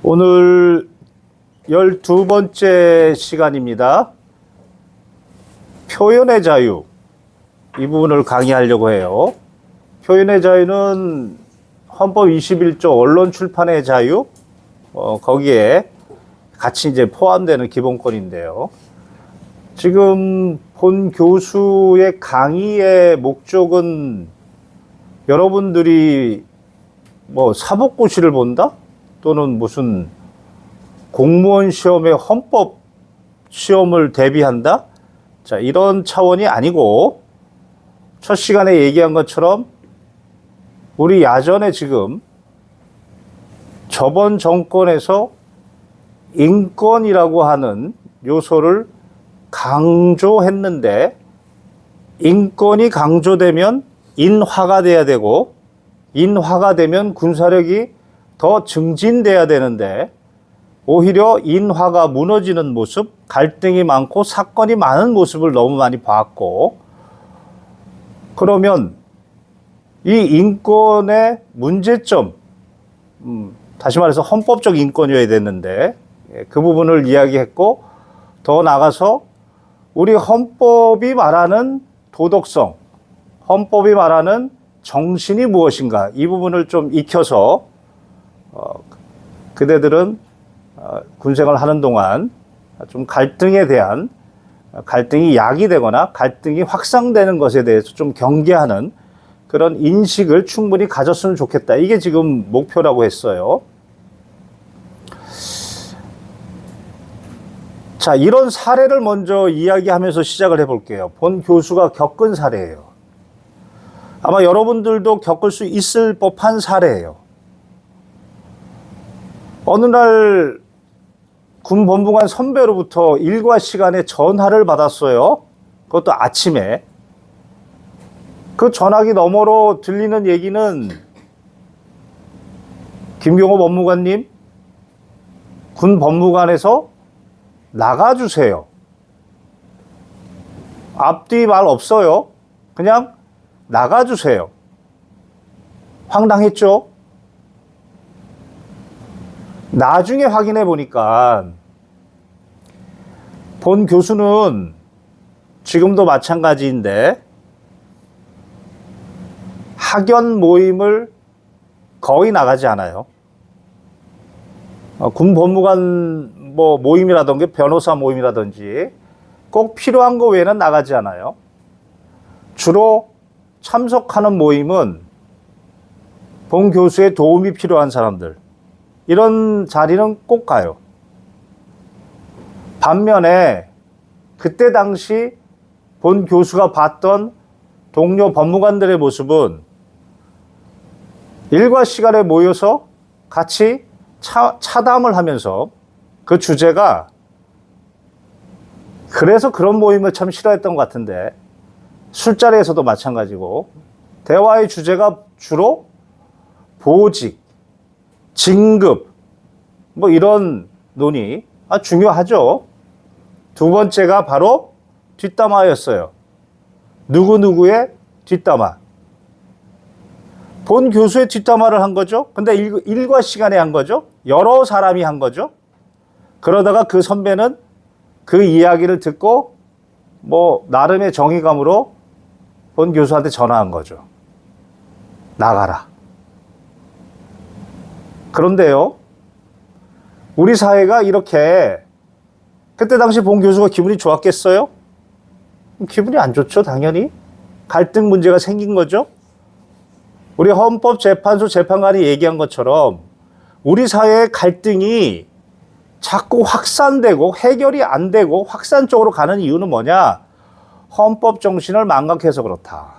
오늘 12번째 시간입니다. 표현의 자유, 이 부분을 강의하려고 해요. 표현의 자유는 헌법 21조 언론 출판의 자유, 거기에 같이 이제 포함되는 기본권인데요. 지금 본 교수의 강의의 목적은 여러분들이 사법고시를 본다? 또는 무슨 공무원 시험에 헌법 시험을 대비한다? 자, 이런 차원이 아니고, 첫 시간에 얘기한 것처럼 우리 야전에 지금 저번 정권에서 인권이라고 하는 요소를 강조했는데, 인권이 강조되면 인화가 돼야 되고, 인화가 되면 군사력이 더 증진돼야 되는데, 오히려 인화가 무너지는 모습, 갈등이 많고 사건이 많은 모습을 너무 많이 봤고, 그러면 이 인권의 문제점, 다시 말해서 헌법적 인권이어야 되는데, 그 부분을 이야기했고, 더 나가서 우리 헌법이 말하는 도덕성, 헌법이 말하는 정신이 무엇인가, 이 부분을 좀 익혀서 그대들은 군생활 하는 동안 좀 갈등에 대한, 갈등이 야기되거나 갈등이 확산되는 것에 대해서 좀 경계하는 그런 인식을 충분히 가졌으면 좋겠다. 이게 지금 목표라고 했어요. 자, 이런 사례를 먼저 이야기하면서 시작을 해볼게요. 본 교수가 겪은 사례예요. 아마 여러분들도 겪을 수 있을 법한 사례예요. 어느 날 군 법무관 선배로부터 일과 시간에 전화를 받았어요. 그것도 아침에. 그 전화기 너머로 들리는 얘기는, 김경호 법무관님, 군 법무관에서 나가주세요. 앞뒤 말 없어요. 그냥 나가주세요. 황당했죠? 나중에 확인해 보니까 본 교수는 지금도 마찬가지인데 학연 모임을 거의 나가지 않아요. 군 법무관 모임이라든지 변호사 모임이라든지 꼭 필요한 거 외에는 나가지 않아요. 주로 참석하는 모임은 본 교수의 도움이 필요한 사람들, 이런 자리는 꼭 가요. 반면에 그때 당시 본 교수가 봤던 동료 법무관들의 모습은 일과 시간에 모여서 같이 차담을 하면서, 그 주제가, 그래서 그런 모임을 참 싫어했던 것 같은데, 술자리에서도 마찬가지고, 대화의 주제가 주로 보직, 진급, 이런 논의, 중요하죠. 두 번째가 바로 뒷담화였어요. 누구누구의 뒷담화. 본 교수의 뒷담화를 한 거죠. 근데 일과 시간에 한 거죠. 여러 사람이 한 거죠. 그러다가 그 선배는 그 이야기를 듣고 나름의 정의감으로 본 교수한테 전화한 거죠. 나가라. 그런데요, 우리 사회가 이렇게, 그때 당시 본 교수가 기분이 좋았겠어요? 기분이 안 좋죠, 당연히. 갈등 문제가 생긴 거죠. 우리 헌법재판소 재판관이 얘기한 것처럼 우리 사회의 갈등이 자꾸 확산되고 해결이 안 되고 확산 쪽으로 가는 이유는 뭐냐? 헌법 정신을 망각해서 그렇다.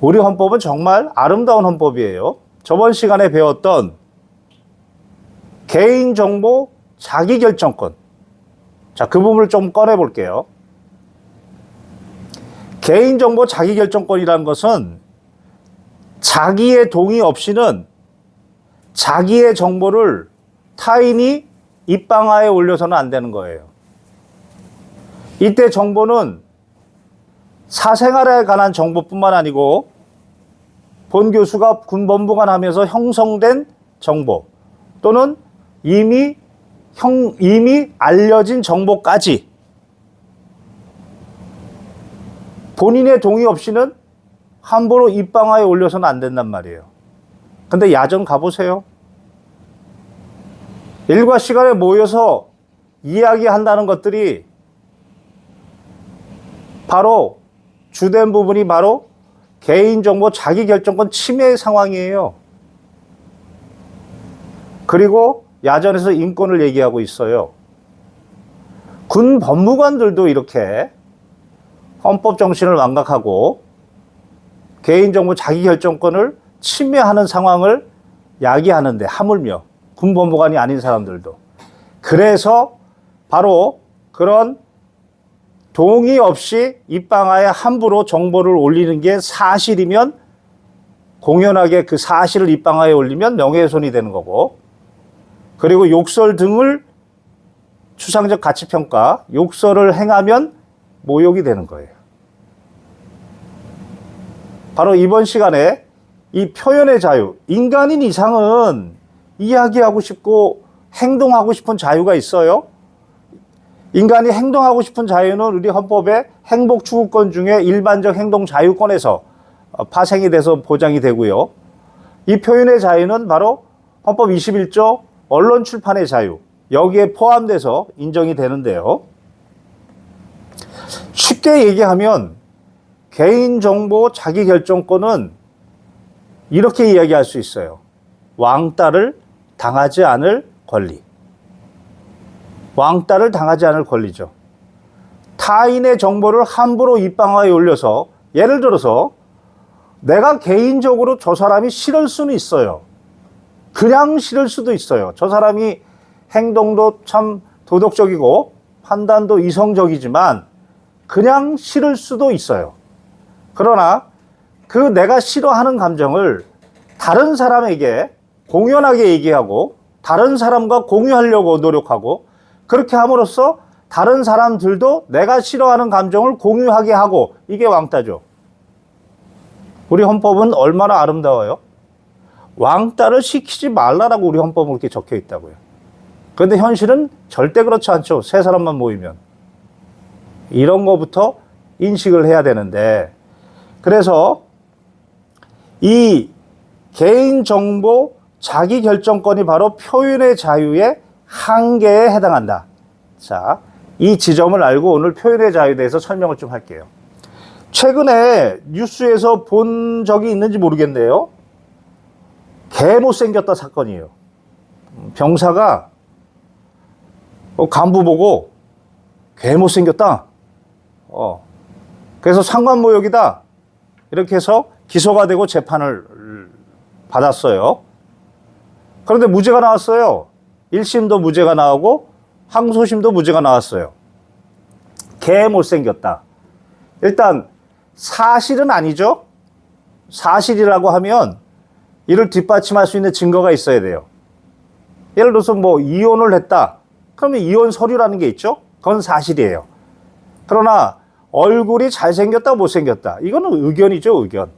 우리 헌법은 정말 아름다운 헌법이에요. 저번 시간에 배웠던 개인정보 자기결정권. 자, 그 부분을 좀 꺼내볼게요. 개인정보 자기결정권이라는 것은 자기의 동의 없이는 자기의 정보를 타인이 입방아에 올려서는 안 되는 거예요. 이때 정보는 사생활에 관한 정보뿐만 아니고 본 교수가 군 법무관 하면서 형성된 정보 또는 이미 알려진 정보까지 본인의 동의 없이는 함부로 입방아에 올려서는 안 된단 말이에요. 근데 야전 가보세요. 일과 시간에 모여서 이야기한다는 것들이 바로 주된 부분이 바로 개인정보 자기결정권 침해 상황이에요. 그리고 야전에서 인권을 얘기하고 있어요. 군 법무관들도 이렇게 헌법 정신을 망각하고 개인정보 자기결정권을 침해하는 상황을 야기하는데, 하물며 군 법무관이 아닌 사람들도. 그래서 바로 그런 동의 없이 입방아에 함부로 정보를 올리는 게 사실이면, 공연하게 그 사실을 입방아에 올리면 명예훼손이 되는 거고, 그리고 욕설 등을 추상적 가치평가, 욕설을 행하면 모욕이 되는 거예요. 바로 이번 시간에 이 표현의 자유, 인간인 이상은 이야기하고 싶고 행동하고 싶은 자유가 있어요. 인간이 행동하고 싶은 자유는 우리 헌법의 행복추구권 중에 일반적 행동 자유권에서 파생이 돼서 보장이 되고요. 이 표현의 자유는 바로 헌법 21조 언론 출판의 자유, 여기에 포함돼서 인정이 되는데요. 쉽게 얘기하면 개인정보 자기결정권은 이렇게 이야기할 수 있어요. 왕따를 당하지 않을 권리. 왕따를 당하지 않을 권리죠. 타인의 정보를 함부로 입방아에 올려서, 예를 들어서 내가 개인적으로 저 사람이 싫을 수는 있어요. 그냥 싫을 수도 있어요. 저 사람이 행동도 참 도덕적이고 판단도 이성적이지만 그냥 싫을 수도 있어요. 그러나 그 내가 싫어하는 감정을 다른 사람에게 공연하게 얘기하고 다른 사람과 공유하려고 노력하고, 그렇게 함으로써 다른 사람들도 내가 싫어하는 감정을 공유하게 하고, 이게 왕따죠. 우리 헌법은 얼마나 아름다워요. 왕따를 시키지 말라라고 우리 헌법은 그렇게 적혀 있다고요. 그런데 현실은 절대 그렇지 않죠. 세 사람만 모이면. 이런 거부터 인식을 해야 되는데, 그래서 이 개인정보 자기결정권이 바로 표현의 자유의 한계에 해당한다. 자, 이 지점을 알고 오늘 표현의 자유에 대해서 설명을 좀 할게요. 최근에 뉴스에서 본 적이 있는지 모르겠네요. 개 못생겼다 사건이에요. 병사가 간부 보고 개 못생겼다. 그래서 상관모욕이다. 이렇게 해서 기소가 되고 재판을 받았어요. 그런데 무죄가 나왔어요. 1심도 무죄가 나오고 항소심도 무죄가 나왔어요. 개 못생겼다. 일단 사실은 아니죠. 사실이라고 하면 이를 뒷받침할 수 있는 증거가 있어야 돼요. 예를 들어서 뭐 이혼을 했다. 그러면 이혼 서류라는 게 있죠. 그건 사실이에요. 그러나 얼굴이 잘생겼다 못생겼다, 이거는 의견이죠. 의견.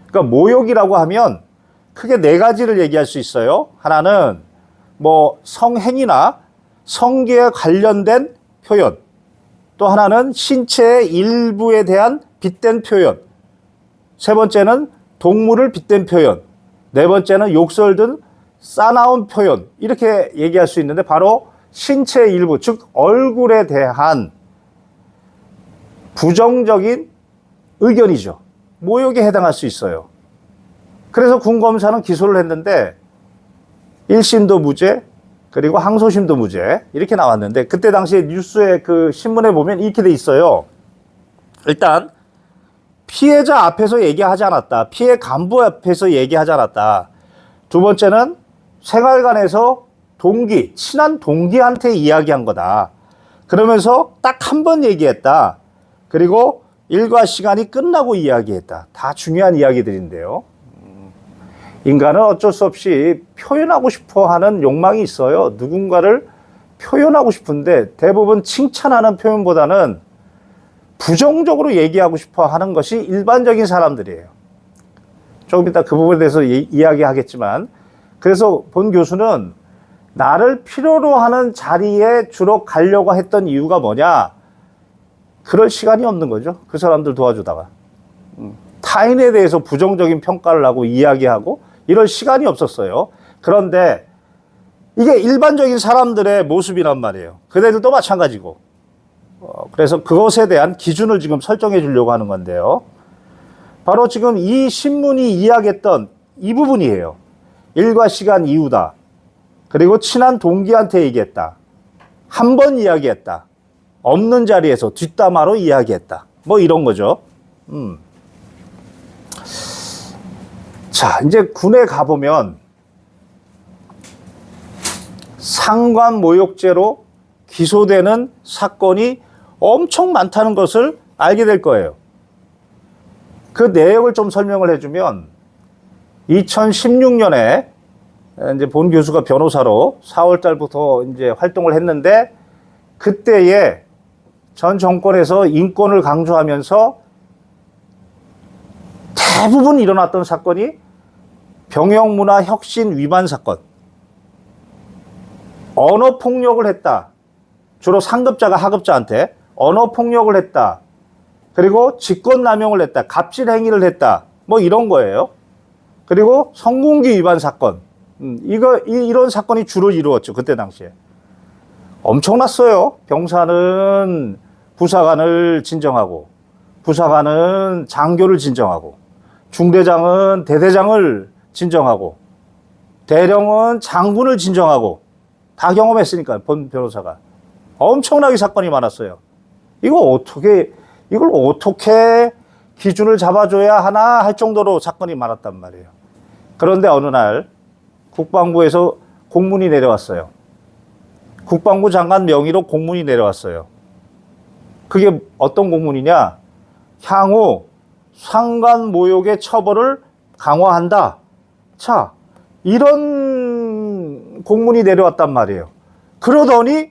그러니까 모욕이라고 하면 크게 네 가지를 얘기할 수 있어요. 하나는 뭐 성행위나 성기에 관련된 표현, 또 하나는 신체의 일부에 대한 빗댄 표현, 세 번째는 동물을 빗댄 표현, 네 번째는 욕설 등 싸나운 표현, 이렇게 얘기할 수 있는데, 바로 신체의 일부, 즉 얼굴에 대한 부정적인 의견이죠. 모욕에 해당할 수 있어요. 그래서 군검사는 기소를 했는데 1심도 무죄, 그리고 항소심도 무죄, 이렇게 나왔는데, 그때 당시에 뉴스에 그 신문에 보면 이렇게 돼 있어요. 일단 피해자 앞에서 얘기하지 않았다. 피해 간부 앞에서 얘기하지 않았다. 두 번째는 생활관에서 동기, 친한 동기한테 이야기한 거다. 그러면서 딱 한 번 얘기했다. 그리고 일과 시간이 끝나고 이야기했다. 다 중요한 이야기들인데요. 인간은 어쩔 수 없이 표현하고 싶어 하는 욕망이 있어요. 누군가를 표현하고 싶은데 대부분 칭찬하는 표현보다는 부정적으로 얘기하고 싶어 하는 것이 일반적인 사람들이에요. 조금 이따 그 부분에 대해서 이야기하겠지만, 그래서 본 교수는 나를 필요로 하는 자리에 주로 가려고 했던 이유가 뭐냐? 그럴 시간이 없는 거죠. 그 사람들 도와주다가. 타인에 대해서 부정적인 평가를 하고 이야기하고 이럴 시간이 없었어요. 그런데 이게 일반적인 사람들의 모습이란 말이에요. 그들도 마찬가지고. 그래서 그것에 대한 기준을 지금 설정해 주려고 하는 건데요. 바로 지금 이 신문이 이야기했던 이 부분이에요. 일과 시간 이후다. 그리고 친한 동기한테 얘기했다. 한 번 이야기했다. 없는 자리에서 뒷담화로 이야기했다. 뭐 이런 거죠. 자, 이제 군에 가보면 상관 모욕죄로 기소되는 사건이 엄청 많다는 것을 알게 될 거예요. 그 내용을 좀 설명을 해주면 2016년에 이제 본 교수가 변호사로 4월 달부터 이제 활동을 했는데 그때에 전 정권에서 인권을 강조하면서 대부분 일어났던 사건이 병영문화 혁신 위반 사건. 언어폭력을 했다. 주로 상급자가 하급자한테 언어폭력을 했다. 그리고 직권남용을 했다. 갑질행위를 했다. 뭐 이런 거예요. 그리고 성공기 위반 사건. 이런 사건이 주로 이루었죠. 그때 당시에. 엄청났어요. 병사는 부사관을 진정하고, 부사관은 장교를 진정하고, 중대장은 대대장을 진정하고, 대령은 장군을 진정하고, 다 경험했으니까, 본 변호사가. 엄청나게 사건이 많았어요. 이걸 어떻게 기준을 잡아줘야 하나 할 정도로 사건이 많았단 말이에요. 그런데 어느 날 국방부에서 공문이 내려왔어요. 국방부 장관 명의로 공문이 내려왔어요. 그게 어떤 공문이냐? 향후 상관 모욕의 처벌을 강화한다. 자, 이런 공문이 내려왔단 말이에요. 그러더니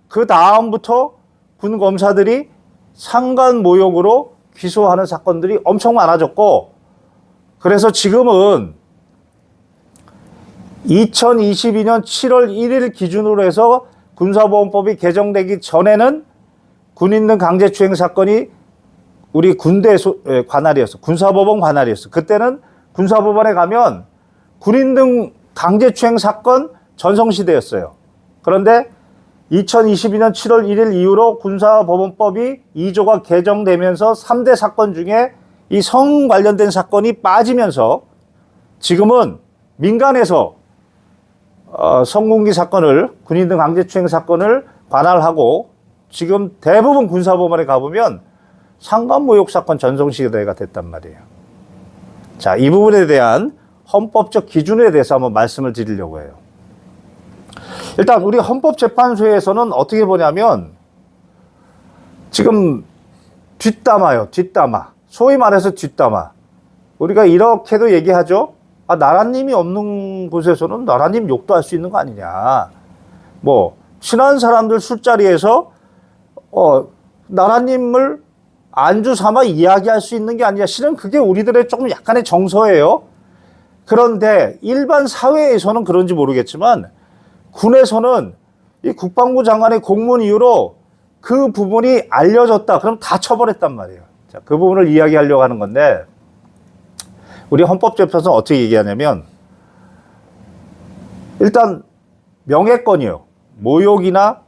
그 다음부터 군 검사들이 상관 모욕으로 기소하는 사건들이 엄청 많아졌고, 그래서 지금은 2022년 7월 1일 기준으로 해서 군사보험법이 개정되기 전에는 군인 등 강제추행 사건이 우리 군대 관할이었어. 군사법원 관할이었어. 그때는 군사법원에 가면 군인 등 강제추행 사건 전성시대였어요. 그런데 2022년 7월 1일 이후로 군사법원법이 2조가 개정되면서 3대 사건 중에 이 성 관련된 사건이 빠지면서 지금은 민간에서 성공기 사건을, 군인 등 강제추행 사건을 관할하고 지금 대부분 군사법원에 가보면 상관모욕 사건 전성시대가 됐단 말이에요. 자, 이 부분에 대한 헌법적 기준에 대해서 한번 말씀을 드리려고 해요. 일단 우리 헌법재판소에서는 어떻게 보냐면 지금 뒷담화요. 뒷담화. 소위 말해서 뒷담화. 우리가 이렇게도 얘기하죠. 아, 나라님이 없는 곳에서는 나라님 욕도 할 수 있는 거 아니냐. 뭐 친한 사람들 술자리에서 나라님을 안주 삼아 이야기할 수 있는 게 아니냐. 실은 그게 우리들의 조금 약간의 정서예요. 그런데 일반 사회에서는 그런지 모르겠지만 군에서는 이 국방부 장관의 공문 이후로 그 부분이 알려졌다. 그럼 다 처벌했단 말이에요. 자, 그 부분을 이야기하려고 하는 건데 우리 헌법재판소는 어떻게 얘기하냐면 일단 명예권이요. 모욕이나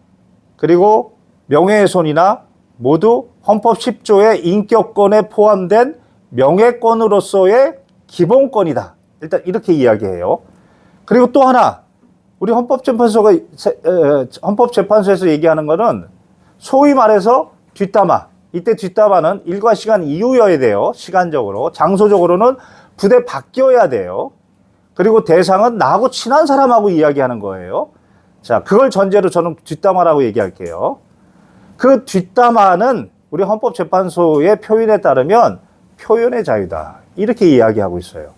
그리고 명예훼손이나 모두 헌법 10조의 인격권에 포함된 명예권으로서의 기본권이다. 일단 이렇게 이야기해요. 그리고 또 하나 우리 헌법재판소에서 얘기하는 거는 소위 말해서 뒷담화. 이때 뒷담화는 일과 시간 이후여야 돼요. 시간적으로. 장소적으로는 부대 바뀌어야 돼요. 그리고 대상은 나하고 친한 사람하고 이야기하는 거예요. 자, 그걸 전제로 저는 뒷담화라고 얘기할게요. 그 뒷담화는 우리 헌법재판소의 표현에 따르면 표현의 자유다. 이렇게 이야기하고 있어요.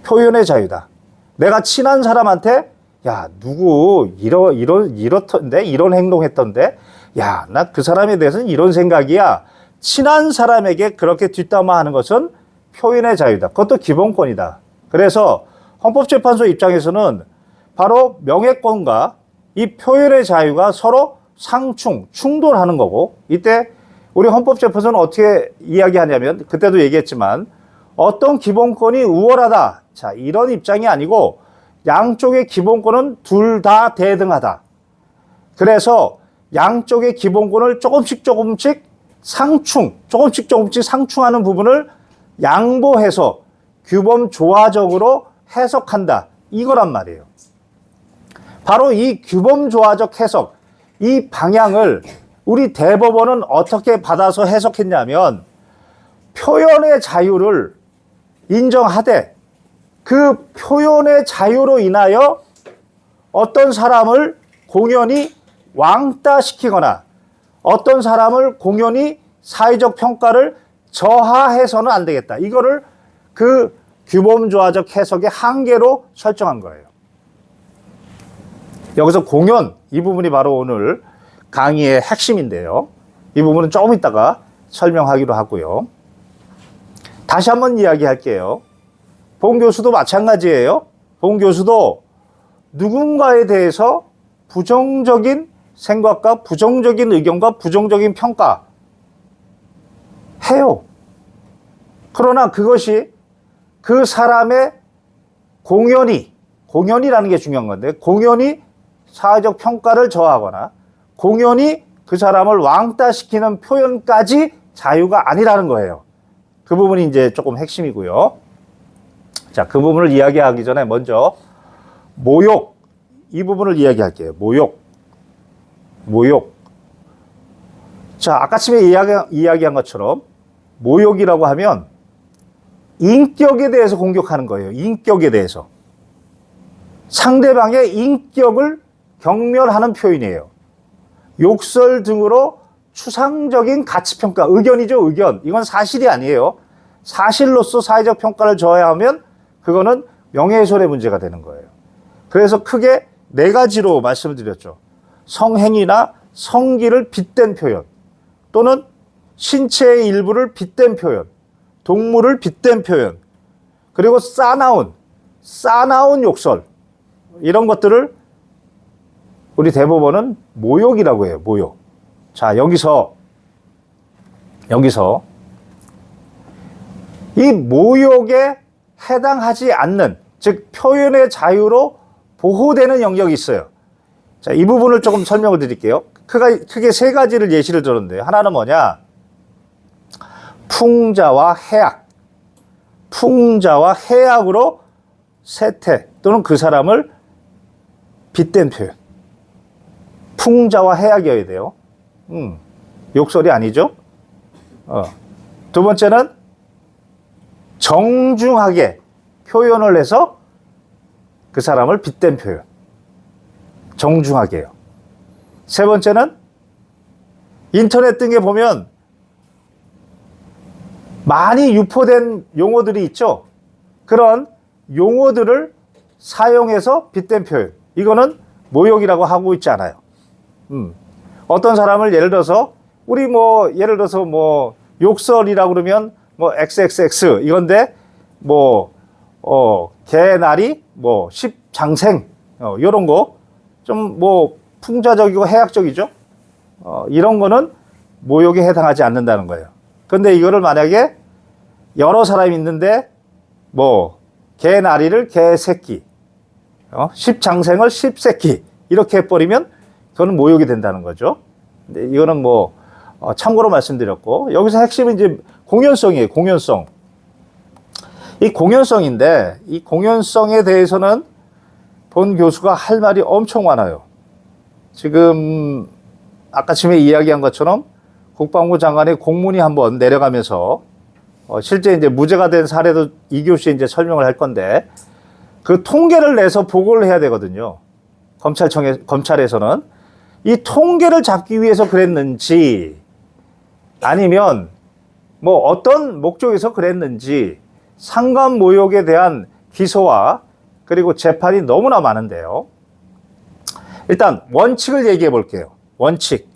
표현의 자유다. 내가 친한 사람한테 야, 누구 이렇던데? 이런 행동했던데? 야, 나 그 사람에 대해서는 이런 생각이야. 친한 사람에게 그렇게 뒷담화하는 것은 표현의 자유다. 그것도 기본권이다. 그래서 헌법재판소 입장에서는 바로 명예권과 이 표현의 자유가 서로 충돌하는 거고, 이때 우리 헌법재판소는 어떻게 이야기하냐면, 그때도 얘기했지만 어떤 기본권이 우월하다, 자, 이런 입장이 아니고 양쪽의 기본권은 둘 다 대등하다. 그래서 양쪽의 기본권을 조금씩 상충하는 부분을 양보해서 규범 조화적으로 해석한다, 이거란 말이에요. 바로 이 규범 조화적 해석, 이 방향을 우리 대법원은 어떻게 받아서 해석했냐면, 표현의 자유를 인정하되 그 표현의 자유로 인하여 어떤 사람을 공연히 왕따시키거나 어떤 사람을 공연히 사회적 평가를 저하해서는 안 되겠다. 이거를 그 규범조화적 해석의 한계로 설정한 거예요. 여기서 공연, 이 부분이 바로 오늘 강의의 핵심인데요. 이 부분은 조금 이따가 설명하기로 하고요. 다시 한번 이야기할게요. 봉 교수도 마찬가지예요. 봉 교수도 누군가에 대해서 부정적인 생각과 부정적인 의견과 부정적인 평가 해요. 그러나 그것이 그 사람의 공연이라는 게 중요한 건데, 공연이 사회적 평가를 저하거나 공연이 그 사람을 왕따시키는 표현까지 자유가 아니라는 거예요. 그 부분이 이제 조금 핵심이고요. 자, 그 부분을 이야기하기 전에 먼저 모욕, 이 부분을 이야기할게요. 모욕. 자, 아까쯤에 이야기한 것처럼 모욕이라고 하면 인격에 대해서 공격하는 거예요. 인격에 대해서. 상대방의 인격을 경멸하는 표현이에요. 욕설 등으로 추상적인 가치평가, 의견이죠, 의견. 이건 사실이 아니에요. 사실로서 사회적 평가를 저하하면 그거는 명예훼손의 문제가 되는 거예요. 그래서 크게 네 가지로 말씀을 드렸죠. 성행위나 성기를 빗댄 표현, 또는 신체의 일부를 빗댄 표현, 동물을 빗댄 표현, 그리고 싸나운 욕설, 이런 것들을 우리 대법원은 모욕이라고 해요. 모욕. 자, 여기서 이 모욕에 해당하지 않는, 즉 표현의 자유로 보호되는 영역이 있어요. 자, 이 부분을 조금 설명을 드릴게요. 크게 세 가지를 예시를 들었는데요. 하나는 뭐냐? 풍자와 해악으로 세태 또는 그 사람을 빗댄 표현. 풍자와 해악이어야 돼요. 욕설이 아니죠. 두 번째는 정중하게 표현을 해서 그 사람을 빗댄 표현. 정중하게요. 세 번째는 인터넷 등에 보면 많이 유포된 용어들이 있죠. 그런 용어들을 사용해서 빗댄 표현. 이거는 모욕이라고 하고 있지 않아요. 어떤 사람을 예를 들어서 욕설이라고 그러면 XXX 이건데 개나리 십장생 이런 거 좀 풍자적이고 해악적이죠. 이런 거는 모욕에 해당하지 않는다는 거예요. 근데 이거를 만약에 여러 사람이 있는데 개나리를 개새끼, 십장생을 십새끼 이렇게 해버리면 그거는 모욕이 된다는 거죠. 근데 이거는 참고로 말씀드렸고, 여기서 핵심은 이제 공연성이에요. 공연성. 이 공연성인데, 이 공연성에 대해서는 본 교수가 할 말이 엄청 많아요. 지금 아까쯤에 이야기한 것처럼 국방부 장관의 공문이 한번 내려가면서 실제 이제 무죄가 된 사례도 2교시에 이제 설명을 할 건데, 그 통계를 내서 보고를 해야 되거든요. 검찰에서는 이 통계를 잡기 위해서 그랬는지, 아니면 어떤 목적에서 그랬는지, 상관 모욕에 대한 기소와 그리고 재판이 너무나 많은데요. 일단 원칙을 얘기해 볼게요. 원칙.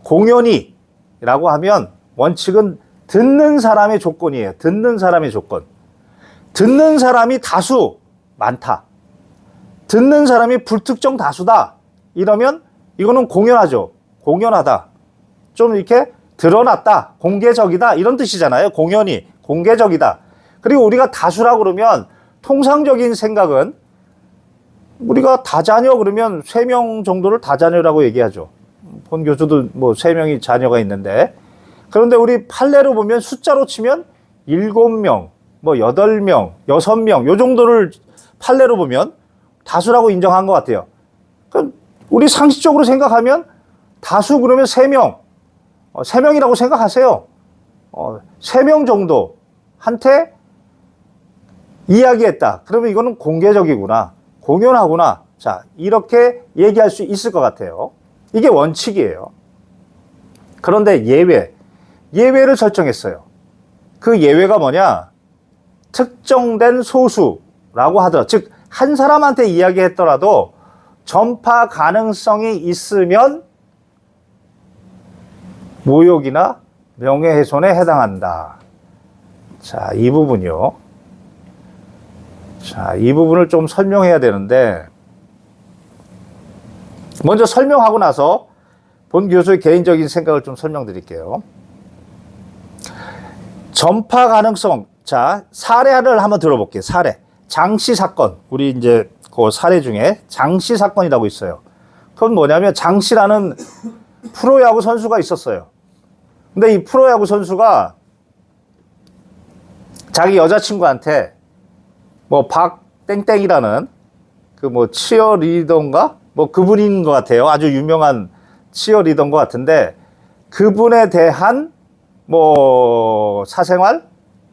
공연이라고 하면 원칙은 듣는 사람의 조건이에요. 듣는 사람의 조건. 듣는 사람이 다수, 많다. 듣는 사람이 불특정 다수다. 이러면 이거는 공연하죠. 공연하다. 좀 이렇게 드러났다. 공개적이다. 이런 뜻이잖아요. 공연이 공개적이다. 그리고 우리가 다수라고 그러면 통상적인 생각은 우리가 다자녀 그러면 3명 정도를 다자녀라고 얘기하죠. 본 교수도 뭐 3명이 자녀가 있는데, 그런데 우리 판례로 보면 숫자로 치면 7명, 뭐 8명, 6명 요 정도를 판례로 보면 다수라고 인정한 것 같아요. 그럼 우리 상식적으로 생각하면 다수 그러면 3명, 3명이라고 생각하세요. 3명 정도 한테 이야기했다. 그러면 이거는 공개적이구나. 공연하구나. 자, 이렇게 얘기할 수 있을 것 같아요. 이게 원칙이에요. 그런데 예외를 설정했어요. 그 예외가 뭐냐? 특정된 소수라고 하더라도, 즉, 한 사람한테 이야기했더라도 전파 가능성이 있으면 모욕이나 명예훼손에 해당한다. 자, 이 부분이요. 자, 이 부분을 좀 설명해야 되는데, 먼저 설명하고 나서 본 교수의 개인적인 생각을 좀 설명드릴게요. 전파 가능성. 자, 사례를 한번 들어볼게요. 사례. 장씨 사건. 우리 이제 그 사례 중에 장씨 사건이라고 있어요. 그건 뭐냐면 장씨라는 프로야구 선수가 있었어요. 근데 이 프로야구 선수가 자기 여자친구한테 뭐 박땡땡이라는 그 뭐 치어리더인가? 뭐 그분인 것 같아요. 아주 유명한 치어리더인 것 같은데, 그분에 대한 뭐 사생활,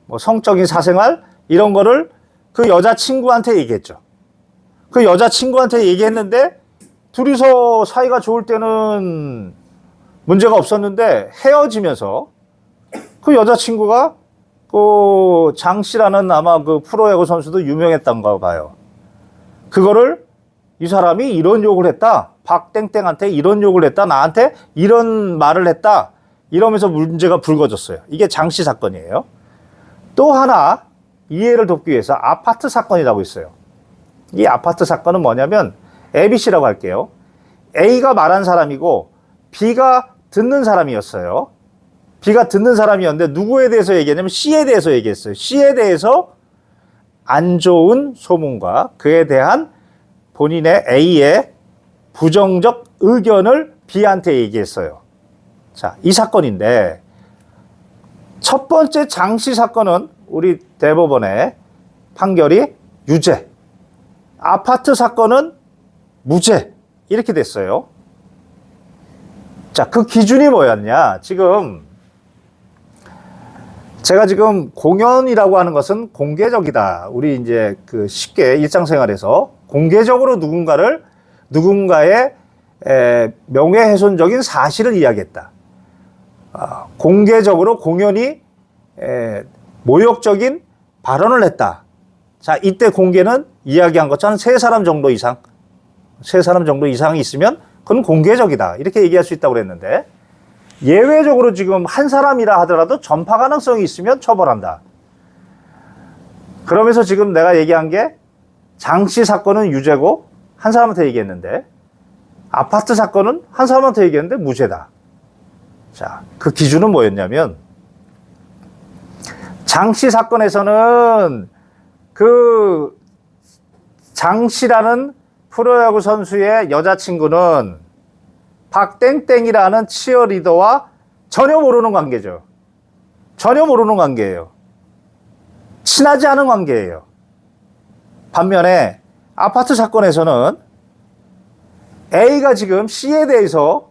뭐 성적인 사생활 이런 거를 그 여자친구한테 얘기했죠. 그 여자친구한테 얘기했는데 둘이서 사이가 좋을 때는 문제가 없었는데 헤어지면서 그 여자친구가 그 장씨라는 아마 그 프로야구 선수도 유명했던가 봐요. 그거를 이 사람이 이런 욕을 했다. 박땡땡한테 이런 욕을 했다. 나한테 이런 말을 했다. 이러면서 문제가 불거졌어요. 이게 장씨 사건이에요. 또 하나 이해를 돕기 위해서 아파트 사건이라고 있어요. 이 아파트 사건은 뭐냐면 ABC라고 할게요. A가 말한 사람이고 B가 듣는 사람이었어요. B가 듣는 사람이었는데 누구에 대해서 얘기했냐면 C에 대해서 얘기했어요. C에 대해서 안 좋은 소문과 그에 대한 본인의 A의 부정적 의견을 B한테 얘기했어요. 자, 이 사건인데 첫 번째 장씨 사건은 우리 대법원의 판결이 유죄, 아파트 사건은 무죄 이렇게 됐어요. 자, 그 기준이 뭐였냐? 제가 지금 공연이라고 하는 것은 공개적이다. 우리 이제 그 쉽게 일상생활에서 공개적으로 누군가의 명예훼손적인 사실을 이야기했다. 공개적으로 공연이 모욕적인 발언을 했다. 자, 이때 공개는 이야기한 것처럼 3사람 정도 이상이 있으면 그건 공개적이다. 이렇게 얘기할 수 있다고 그랬는데, 예외적으로 지금 한 사람이라 하더라도 전파 가능성이 있으면 처벌한다. 그러면서 지금 내가 얘기한 게 장씨 사건은 유죄고 한 사람한테 얘기했는데, 아파트 사건은 한 사람한테 얘기했는데 무죄다. 자, 그 기준은 뭐였냐면, 장씨 사건에서는 그 장씨라는 프로야구 선수의 여자친구는 박땡땡이라는 치어리더와 전혀 모르는 관계죠. 전혀 모르는 관계예요. 친하지 않은 관계예요. 반면에 아파트 사건에서는 A가 지금 C에 대해서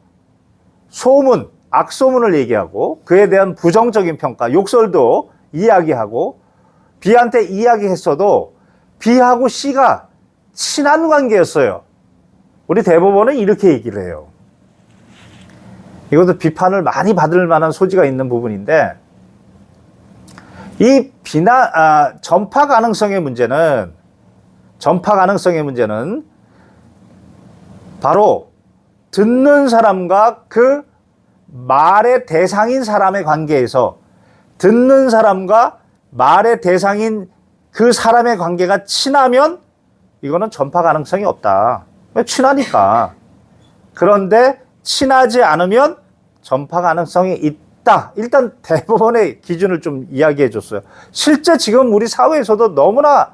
소문, 악소문을 얘기하고 그에 대한 부정적인 평가, 욕설도 이야기하고 B한테 이야기했어도 B하고 C가 친한 관계였어요. 우리 대법원은 이렇게 얘기를 해요. 이것도 비판을 많이 받을 만한 소지가 있는 부분인데, 이 전파 가능성의 문제는 바로 듣는 사람과 그 말의 대상인 사람의 관계에서, 듣는 사람과 말의 대상인 그 사람의 관계가 친하면 이거는 전파 가능성이 없다. 왜? 친하니까. 그런데 친하지 않으면 전파 가능성이 있다. 일단 대법원의 기준을 좀 이야기해 줬어요. 실제 지금 우리 사회에서도 너무나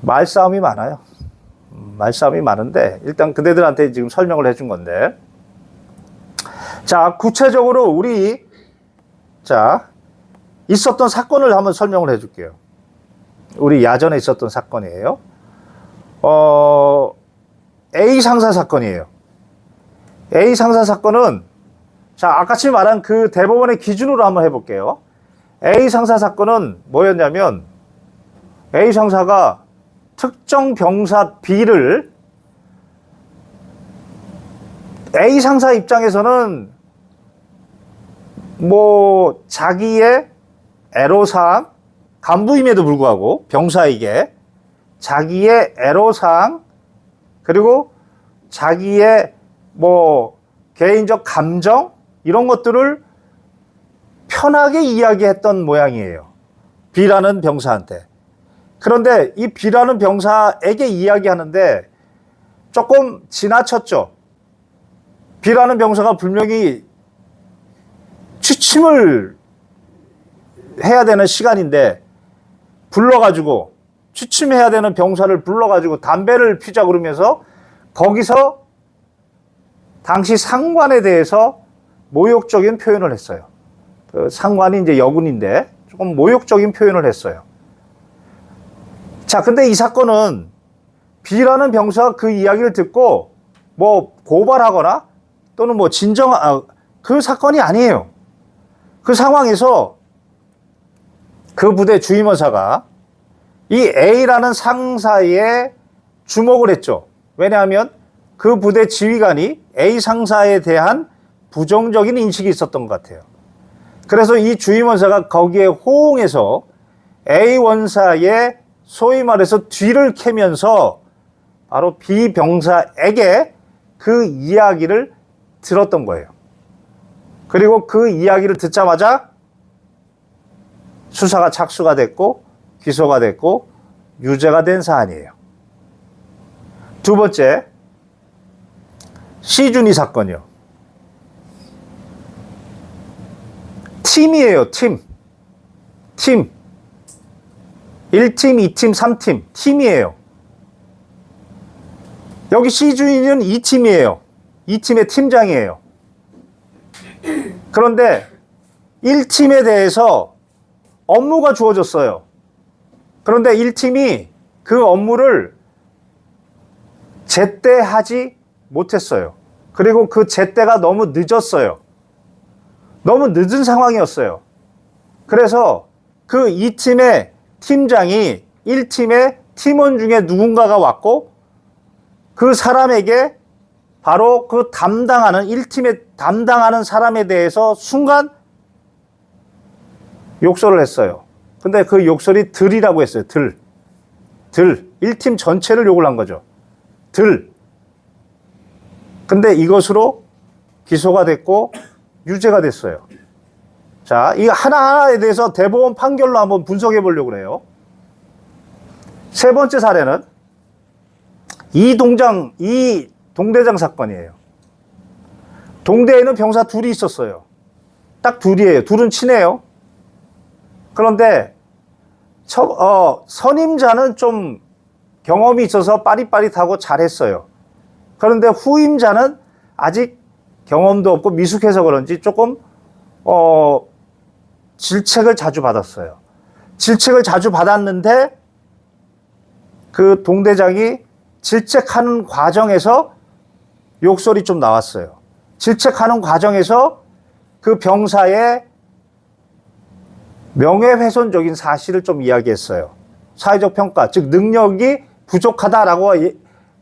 말싸움이 많아요. 말싸움이 많은데 일단 그대들한테 지금 설명을 해준 건데, 자, 구체적으로 우리 있었던 사건을 한번 설명을 해줄게요. 우리 야전에 있었던 사건이에요. A 상사 사건이에요. A 상사 사건은, 자, 아까처럼 말한 그 대법원의 기준으로 한번 해볼게요. A 상사 사건은 뭐였냐면, A 상사가 특정 병사 B를, A 상사 입장에서는 뭐 자기의 애로사항, 간부임에도 불구하고 병사에게 자기의 애로사항, 그리고 자기의 뭐 개인적 감정, 이런 것들을 편하게 이야기했던 모양이에요. B라는 병사한테. 그런데 이 B라는 병사에게 이야기하는데 조금 지나쳤죠. B라는 병사가 분명히 취침을 해야 되는 시간인데 불러가지고, 취침해야 되는 병사를 불러가지고 담배를 피자 그러면서 거기서 당시 상관에 대해서 모욕적인 표현을 했어요. 그 상관이 이제 여군인데 조금 모욕적인 표현을 했어요. 자, 근데 이 사건은 B라는 병사가 그 이야기를 듣고 뭐 고발하거나 또는 뭐 그 사건이 아니에요. 그 상황에서 그 부대 주임원사가 이 A라는 상사에 주목을 했죠. 왜냐하면 그 부대 지휘관이 A 상사에 대한 부정적인 인식이 있었던 것 같아요. 그래서 이 주임원사가 거기에 호응해서 A 원사의 소위 말해서 뒤를 캐면서 바로 B 병사에게 그 이야기를 들었던 거예요. 그리고 그 이야기를 듣자마자 수사가 착수가 됐고 기소가 됐고 유죄가 된 사안이에요. 두 번째, 시준이 사건이요. 팀이에요, 팀. 1팀, 2팀, 3팀. 팀이에요. 여기 시준이는 2팀이에요. 2팀의 팀장이에요. 그런데 1팀에 대해서 업무가 주어졌어요. 그런데 1팀이 그 업무를 제때 하지 못했어요. 그리고 그 제때가 너무 늦었어요. 너무 늦은 상황이었어요. 그래서 그 2팀의 팀장이 1팀의 팀원 중에 누군가가 왔고 그 사람에게 바로 그 담당하는 1팀에 담당하는 사람에 대해서 순간 욕설을 했어요. 근데 그 욕설이 들이라고 했어요. 들. 1팀 전체를 욕을 한 거죠. 근데 이것으로 기소가 됐고 유죄가 됐어요. 자, 이 하나하나에 대해서 대법원 판결로 한번 분석해 보려고 해요. 세 번째 사례는 이 동대장 사건이에요. 동대에는 병사 둘이 있었어요. 딱 둘이에요. 둘은 친해요. 그런데 선임자는 좀 경험이 있어서 빠릿빠릿하고 잘했어요. 그런데 후임자는 아직 경험도 없고 미숙해서 그런지 조금 질책을 자주 받았어요. 질책을 자주 받았는데 그 동대장이 질책하는 과정에서 욕설이 좀 나왔어요. 질책하는 과정에서 그 병사의 명예훼손적인 사실을 좀 이야기했어요. 사회적 평가, 즉 능력이 부족하다라고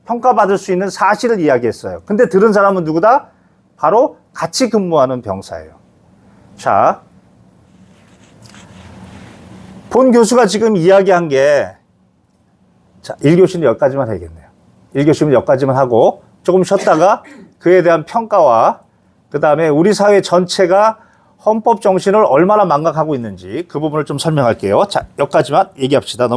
평가받을 수 있는 사실을 이야기했어요. 근데 들은 사람은 누구다? 바로 같이 근무하는 병사예요. 자, 본 교수가 지금 이야기한 게, 자, 1교시는 여기까지만 해야겠네요. 1교시는 여기까지만 하고 조금 쉬었다가 그에 대한 평가와 그 다음에 우리 사회 전체가 헌법 정신을 얼마나 망각하고 있는지 그 부분을 좀 설명할게요. 자, 여기까지만 얘기합시다.